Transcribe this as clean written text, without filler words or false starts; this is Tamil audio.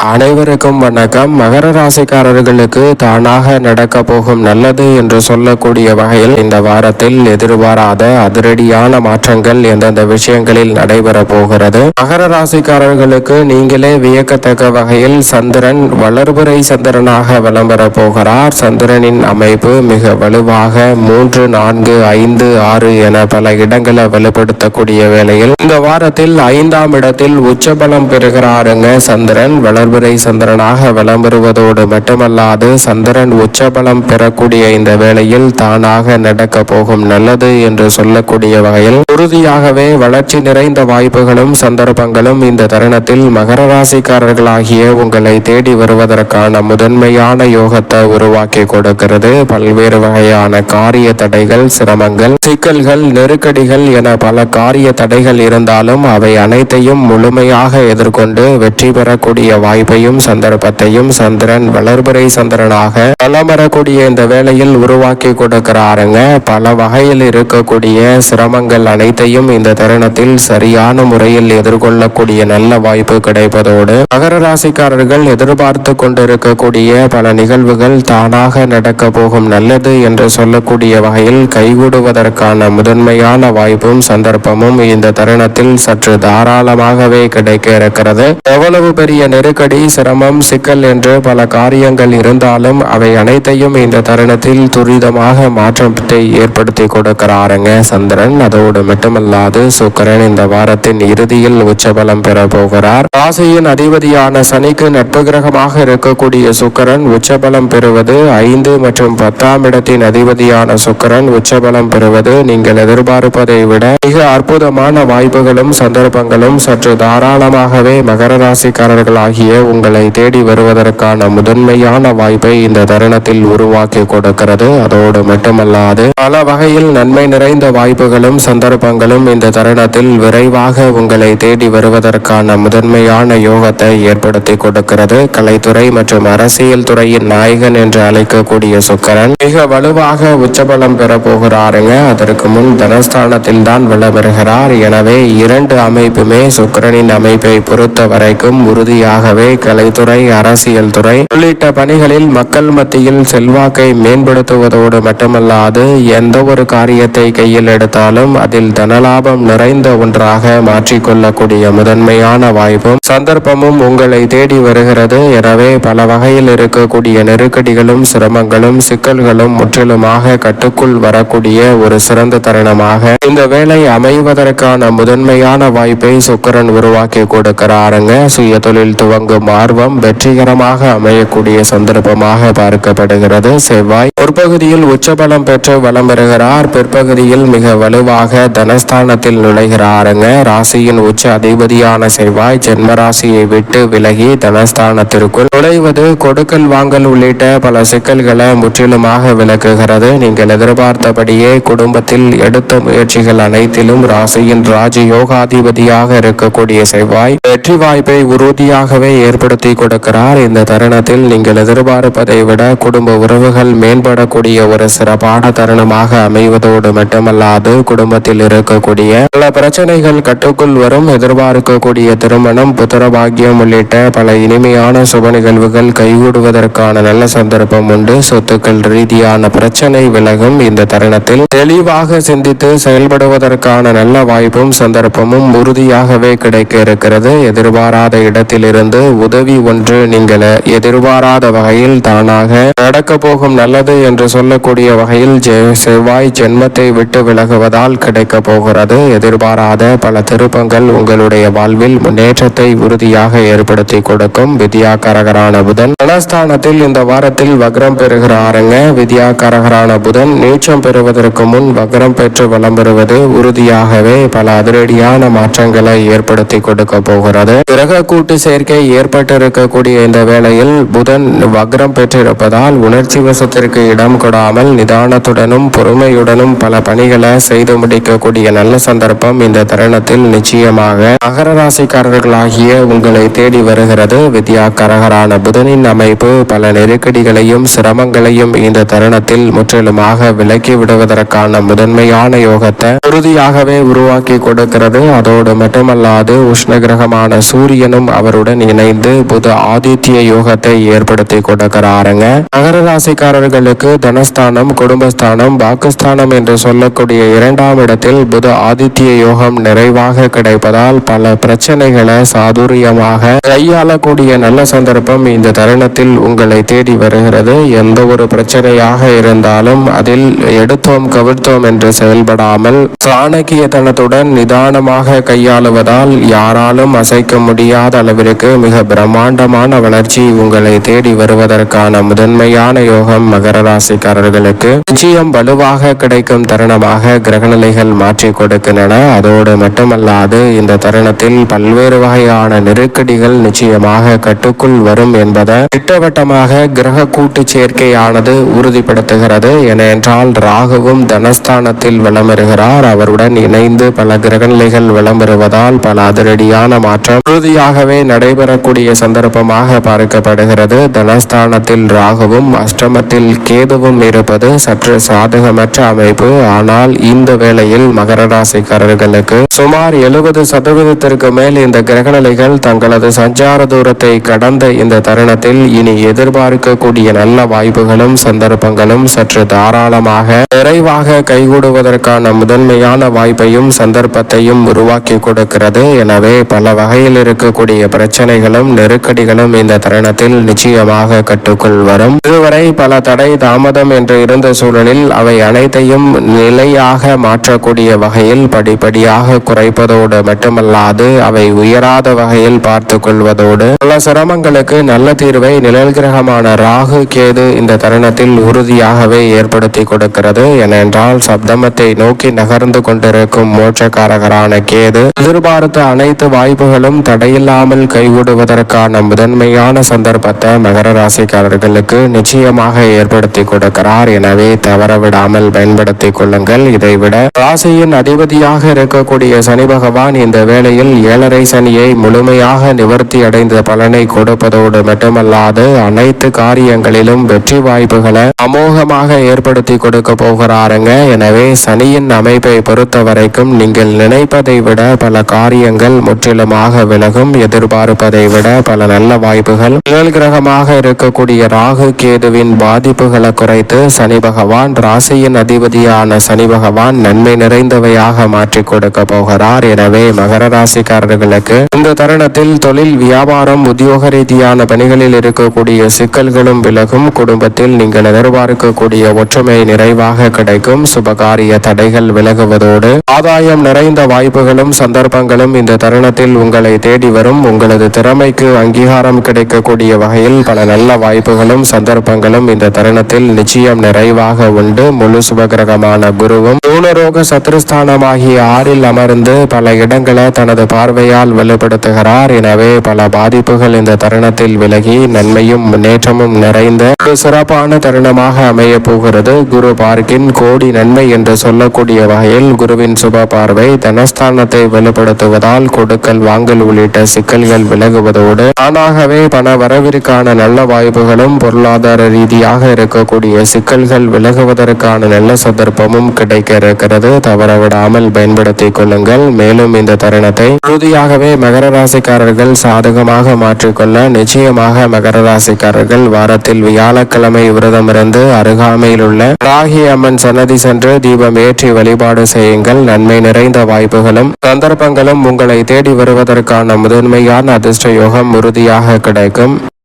அனைவருக்கும் வணக்கம். மகர ராசிக்காரர்களுக்கு தானாக நடக்க போகும் நல்லது என்று சொல்லக்கூடிய வகையில் இந்த வாரத்தில் எதிர்பாராத அதிரடியான மாற்றங்கள் எந்தெந்த விஷயங்களில் நடைபெற போகிறது. மகர ராசிக்காரர்களுக்கு நீங்களே வியக்கத்தக்க வகையில் சந்திரன் வளர்பிறை சந்திரனாக விளம்பர போகிறார். சந்திரனின் அமைப்பு மிக வலுவாக 3, 4, 5, 6 என பல இடங்களை வலுப்படுத்தக்கூடிய வேளையில் இந்த வாரத்தில் 5ஆம் இடத்தில் உச்சபலம் பெறுகிறாருங்க. சந்திரன் வளர்பிறை சந்திரனாக விளம்பருவதோடு மட்டுமல்லாது சந்திரன் உச்சபலம் பெறக்கூடிய இந்த வேளையில் தானாக நடக்க போகும் நல்லது என்று சொல்லக்கூடிய வகையில் உறுதியாகவே வளர்ச்சி நிறைந்த வாய்ப்புகளும் சந்தர்ப்பங்களும் இந்த தருணத்தில் மகர ராசிக்காரர்களாகிய உங்களை தேடி வருவதற்கான முதன்மையான யோகத்தை உருவாக்கி கொடுக்கிறது. பல்வேறு வகையான காரிய தடைகள், சிரமங்கள், சிக்கல்கள், நெருக்கடிகள் என பல காரிய தடைகள் இருந்தாலும் அவை அனைத்தையும் முழுமையாக எதிர்கொண்டு வெற்றி பெறக்கூடிய வாய்ப்பையும் சந்தர்ப்பத்தையும் சந்திரன் வளர்பிறை சந்திரனாக வலம் வரக்கூடிய இந்த வேளையில் உருவாக்கி கொடுக்கிறாருங்க. பல வகையில் இருக்கக்கூடிய சிரமங்கள் அனைத்தையும் இந்த தருணத்தில் சரியான முறையில் எதிர்கொள்ளக்கூடிய நல்ல வாய்ப்பு கிடைப்பதோடு மகர ராசிக்காரர்கள் எதிர்பார்த்து கொண்டிருக்கக்கூடிய பல நிகழ்வுகள் தானாக நடக்க போகும் நல்லது என்று சொல்லக்கூடிய வகையில் கைகூடுவதற்கான முதன்மையான வாய்ப்பும் சந்தர்ப்பமும் இந்த தருணத்தில் சற்று தாராளமாகவே கிடைக்க இருக்கிறது. எவ்வளவு பெரிய நெருக்கடி, சிரமம், சிக்கல் என்று பல காரியங்கள் இருந்தாலும் அவை அனைத்தையும் இந்த தருணத்தில் துரிதமாக மாற்றத்தை ஏற்படுத்தி கொடுக்கிறாருங்க சந்திரன். அதோடு மட்டுமல்லாது சுக்கிரன் இந்த வாரத்தின் இறுதியில் உச்சபலம் பெற போகிறார். ராசியின் அதிபதியான சனிக்கு நட்பு கிரகமாக இருக்கக்கூடிய சுக்கிரன் உச்சபலம் பெறுவது 5 மற்றும் 10ஆம் இடத்தின் அதிபதியான சுக்கிரன் உச்சபலம் பெறுவது நீங்கள் எதிர்பார்ப்பதை விட மிக அற்புதமான வாய்ப்புகளும் சந்தர்ப்பங்களும் சற்று தாராளமாகவே மகர ராசிக்காரர்களாகிய உங்களை தேடி வருவதற்கான முதன்மையான வாய்ப்பை இந்த தருணத்தில் உருவாக்கி கொடுக்கிறது. அதோடு மட்டுமல்லாது பல வகையில் நன்மை நிறைந்த வாய்ப்புகளும் சந்தர்ப்பங்களும் இந்த தருணத்தில் விரைவாக உங்களை தேடி வருவதற்கான முதன்மையான யோகத்தை ஏற்படுத்தி கொடுக்கிறது. கலைத்துறை மற்றும் அரசியல் துறையின் நாயகன் என்று அழைக்கக்கூடிய சுக்கிரன் மிக வலுவாக உச்சபலம் பெற போகிறாருங்க. அதற்கு முன் தனஸ்தானத்தில் தான் விளம்பெறுகிறார். எனவே 2 அமைப்புமே சுக்கிரனின் அமைப்பை பொறுத்த வரைக்கும் உறுதியாகவே கலைத்துறை, அரசியல் துறை உள்ளிட்ட பணிகளில் மக்கள் மத்தியில் செல்வாக்கை மேம்படுத்துவதோடு மட்டுமல்லாது எந்த ஒரு காரியத்தை கையில் எடுத்தாலும் அதில் தனலாபம் நிறைந்த ஒன்றாக மாற்றிக்கொள்ளக்கூடிய முதன்மையான வாய்ப்பும் சந்தர்ப்பமும் உங்களை தேடி வருகிறது. எனவே பல வகையில் இருக்கக்கூடிய நெருக்கடிகளும் சிரமங்களும் சிக்கல்களும் முற்றிலுமாக கட்டுக்குள் வரக்கூடிய ஒரு சிறந்த தருணமாக இந்த வேலை அமைவதற்கான முதன்மையான வாய்ப்பை சுக்கிரன் உருவாக்கி கொடுக்கிறாருங்க. சுய தொழில் துவங்கும் ஆர்வம் வெற்றிகரமாக அமையக்கூடிய சந்தர்ப்பமாக பார்க்கப்படுகிறது. செவ்வாய் ஒரு பகுதியில் உச்சபலம் பெற்று வலம் பெறுகிறார். பிற்பகுதியில் மிக வலுவாக தனஸ்தானத்தில் நுழைகிறாருங்க. ராசியின் உச்ச அதிபதியான செவ்வாய் ஜென்ம ராசியை விட்டு விலகி தனஸ்தானத்திற்குள் நுழைவது கொடுக்கல் வாங்கல் உள்ளிட்ட பல சிக்கல்களை முற்றிலுமாக விலக்குகிறது. நீங்கள் எதிர்பார்த்தபடியே குடும்பத்தில் எடுத்த முயற்சிகள் அனைத்திலும் ராசியின் ராஜயோகாதிபதியாக இருக்கக்கூடிய செவ்வாய் வெற்றி வாய்ப்பை உறுதியாகவே ஏற்படுத்தி கொடுக்கிறார். இந்த தருணத்தில் நீங்கள் எதிர்பார்ப்பதை விட குடும்ப உறவுகள் மேம்படக்கூடிய ஒரு சிறப்பான தருணமாக அமைவதோடு மட்டுமல்லாது குடும்பத்தில் இருக்கக்கூடிய பல பிரச்சனைகள் கட்டுக்குள் வரும். எதிர்பார்க்கக்கூடிய திருமணம், புத்திர பாக்கியம் உள்ளிட்ட பல இனிமையான சுப நிகழ்வுகள் கைகூடுவதற்கான நல்ல சந்தர்ப்பம் உண்டு. சொத்துக்கள் ரீதியான பிரச்சனை விலகும். இந்த தருணத்தில் தெளிவாக சிந்தித்து செயல்படுவதற்கான நல்ல வாய்ப்பும் சந்தர்ப்பமும் உறுதியாகவே கிடைக்க இருக்கிறது. எதிர்பாராத இடத்திலிருந்து உதவி ஒன்று நீங்கள் எதிர்பாராத வகையில் தானாக நடக்க போகும் நல்லது என்று சொல்லக்கூடிய வகையில் செவ்வாய் ஜென்மத்தை விட்டு விலகுவதால் கிடைக்க போகிறது. எதிர்பாராத பல திருப்பங்கள் உங்களுடைய வாழ்வில் முன்னேற்றத்தை உறுதியாக ஏற்படுத்தி கொடுக்கும். வித்யாகாரகரான புதன் தனஸ்தானத்தில் இந்த வாரத்தில் வக்ரம் பெறுகிறாருங்க. வித்யாகாரகரான புதன் நீச்சம் பெறுவதற்கு முன் வக்ரம் பெற்று வலம் பெறுவது உறுதியாகவே பல அதிரடியான மாற்றங்களை ஏற்படுத்தி கொடுக்க போகிறது. கிரக கூட்டு சேர்க்கை ஏற்பட்டிருக்கக்கூடிய இந்த வேளையில் புதன் வக்ரம் பெற்றிருப்பதால் உணர்ச்சி வசத்திற்கு இடம் கொடாமல் நிதானத்துடனும் பொறுமையுடனும் பல பணிகளை செய்து முடிக்கக்கூடிய நல்ல சந்தர்ப்பம் இந்த தருணத்தில் நிச்சயமாக மகர ராசிக்காரர்களாகிய உங்களை தேடி வருகிறது. வித்யாக்காரகரான புதனின் அமைப்பு பல நெருக்கடிகளையும் சிரமங்களையும் இந்த தருணத்தில் முற்றிலுமாக விலக்கி விடுவதற்கான முதன்மையான யோகத்தை உறுதியாகவே உருவாக்கி கொடுக்கிறது. அதோடு மட்டுமல்லாது உஷ்ண கிரகமான சூரியனும் அவருடன் இணைந்து புத ஆதித்ய யோகத்தை ஏற்படுத்தி கொடுக்கிறாருங்க. மகர ராசிக்காரர்களுக்கு தனஸ்தானம், குடும்பஸ்தானம், பாகிஸ்தானம் என்று சொல்லக்கூடிய 2ஆம் இடத்தில் புத ஆதித்ய யோகம் நிறைவாக கிடைப்பதால் பல பிரச்சனைகளை சாதுரியமாக கையாளக்கூடிய நல்ல சந்தர்ப்பம் இந்த தருணத்தில் உங்களை தேடி வருகிறது. எந்த ஒரு பிரச்சனையாக இருந்தாலும் அதில் எடுத்தோம் கவிழ்த்தோம் என்று செயல்படாமல் சாணக்கியத்தனத்துடன் நிதானமாக கையாளுவதால் யாராலும் அசைக்க முடியாத அளவிற்கு மிக பிரம்மாண்டமான வளர்ச்சி உங்களை தேடி வருவதற்கான முதன்மையான யோகம் மகர ராசிக்காரர்களுக்கு நிச்சயம் வலுவாக கிடைக்கும் தருணமாக கிரகநிலைகள் மாற்றி கொடுக்கின்றன. அதோடு மட்டுமல்லாது இந்த தருணத்தில் பல்வேறு வகையான நெருக்கடிகள் நிச்சயமாக கட்டுக்குள் வரும் என்பதை திட்டவட்டமாக கிரக கூட்டு சேர்க்கையானது உறுதிப்படுத்துகிறது. ஏனென்றால் ராகுவும் தனஸ்தானத்தில் வளமருகிறார். அவருடன் இணைந்து பல கிரகநிலைகள் வளமருவதால் பல அதிரடியான மாற்றம் உறுதியாகவே நடைபெறக்கூடிய சந்தர்ப்பமாக பார்க்கப்படுகிறது. தனஸ்தானத்தில் ராகுவும் அஷ்டமத்தில் கேதுவும் இருப்பது சற்று சாதகமற்ற அமைப்பு. ஆனால் இந்த வேளையில் மகர ராசிக்காரர்களுக்கு சுமார் 70% மேல் இந்த கிரகநிலைகள் தங்களது சஞ்சார தூரத்தை கடந்த இந்த தருணத்தில் இனி எதிர்பார்க்கக்கூடிய நல்ல வாய்ப்புகளும் சந்தர்ப்பங்களும் சற்று தாராளமாக நிறைவாக கைகூடுவதற்கான முதன்மையான வாய்ப்பையும் சந்தர்ப்பத்தையும் உருவாக்கி கொடுக்கிறது. எனவே பல வகையில் இருக்கக்கூடிய பிரச்சனைகளும் நெருக்கடிகளும் இந்த தருணத்தில் நிச்சயமாக கட்டுக்குள் வரும். இதுவரை பல தடை தாமதம் என்று இருந்த சூழலில் அவை அனைத்தையும் நிலையாக மாற்றக்கூடிய வகையில் படிப்படியாக குறைப்பதோடு மட்டுமல்லாது அவை உயராத வகையில் பார்த்து கொள்வதோடு பல சிரமங்களுக்கு நல்ல தீர்வை நிழல் கிரகமான ராகு கேது இந்த தருணத்தில் உறுதியாகவே ஏற்படுத்தி கொடுக்கிறது. ஏனென்றால் சப்தமத்தை நோக்கி நகர்ந்து கொண்டிருக்கும் மோட்சக்காரகரான கேது எதிர்பார்த்த அனைத்து வாய்ப்புகளும் தடையில்லாமல் கைகூடுவதற்கான முதன்மையான சந்தர்ப்பத்தை மகர ராசிக்காரர்களுக்கு நிச்சயமாக ஏற்படுத்தி கொடுக்கிறார். எனவே தவறவிடாமல் பயன்படுத்தி கொள்ளுங்கள். இதைவிட ராசியின் அதிபதியாக இருக்கக்கூடிய சனி பகவான் இந்த வேளையில் 7.5 சனியை முழுமையாக நிவர்த்தி அடைந்த பலனை கொடுப்பதோடு மட்டுமல்லாது அனைத்து காரியங்களிலும் வெற்றி வாய்ப்புகளை அமோகமாக ஏற்படுத்தி கொடுக்க போகிறாருங்க. எனவே சனியின் அமைப்பை பொறுத்த வரைக்கும் நீங்கள் நினைப்பதை விட பல காரியங்கள் முற்றிலுமாக விலகும். எதிர்பார்ப்பதை விட பல நல்ல வாய்ப்புகள் நிழல் கிரகமாக இருக்கக்கூடிய ராகு கேதுவின் பாதிப்புகளை குறைத்து சனி பகவான் ராசியின் அதிபதியான சனி பகவான் நன்மை நிறைந்தவையாக மாற்றி கொடுக்க போகிறார். எனவே மகர ராசிக்காரர்களுக்கு இந்த தருணத்தில் தொழில், வியாபாரம், உத்தியோக ரீதியான பணிகளில் இருக்கக்கூடிய சிக்கல்களும் விலகும். குடும்பத்தில் நீங்கள் எதிர்பார்க்கக்கூடிய ஒற்றுமை நிறைவாக கிடைக்கும். சுபகாரிய தடைகள் விலகுவதோடு ஆதாயம் நிறைந்த வாய்ப்புகளும் சந்தர்ப்பங்களும் இந்த தருணத்தில் உங்களை தேடி வரும். உங்களது திறமைக்கு அங்கீகாரம் கிடைக்கக்கூடிய வகையில் பல நல்ல வாய்ப்புகளும் சந்தர்ப்பங்களும் இந்த தருணத்தில் நிச்சயம் நிறைவாக உண்டு. முழு சுபகிரகமான குருவும் தூணரோக சத்ருஸ்தானமாகிய 6ல் அமர்ந்து பல இடங்களை தனது பார்வையால் வலுப்படுத்துகிறார். எனவே பல பாதிப்புகள் இந்த தருணத்தில் விலகி நன்மையும் முன்னேற்றமும் நிறைந்த ஒரு சிறப்பான தருணமாக அமைய போகிறது. குரு பார்க்கின் கோடி நன்மை என்று சொல்லக்கூடிய வகையில் குருவின் சுப பார்வை தனஸ்தானத்தை வலுப்படுத்துவதால் கொடுக்கல் வாங்கல் உள்ளிட்ட சிக்கல்கள் விலகுவதோடு தானாகவே பண வரவிற்கான நல்ல வாய்ப்புகளும் பொருளாதார ரீதியாக இருக்கக்கூடிய சிக்கல்கள் விலகுவதற்கான நல்ல சந்தர்ப்பமும் கிடைக்க இருக்கிறது. தவறவிடாமல் பயன்படுத்திக் கொள்ளுங்கள். மேலும் இந்த தருணத்தை உறுதியாகவே மகர ராசிக்காரர்கள் சாதகமாக மாற்றிக்கொள்ள நிச்சயமாக மகர ராசிக்காரர்கள் வாரத்தில் வியாழக்கிழமை விரதமிருந்து அருகாமையில் உள்ள ராகி அம்மன் சன்னதி சென்று தீபம் ஏற்றி வழிபாடு செய்யுங்கள். நன்மை நிறைந்த வாய்ப்புகளும் சந்தர்ப்பங்களும் உங்களை தேடி வருவதற்கான முதன்மையான அதிர்ஷ்ட யோகம் உறுதியாக கிடைக்கும்.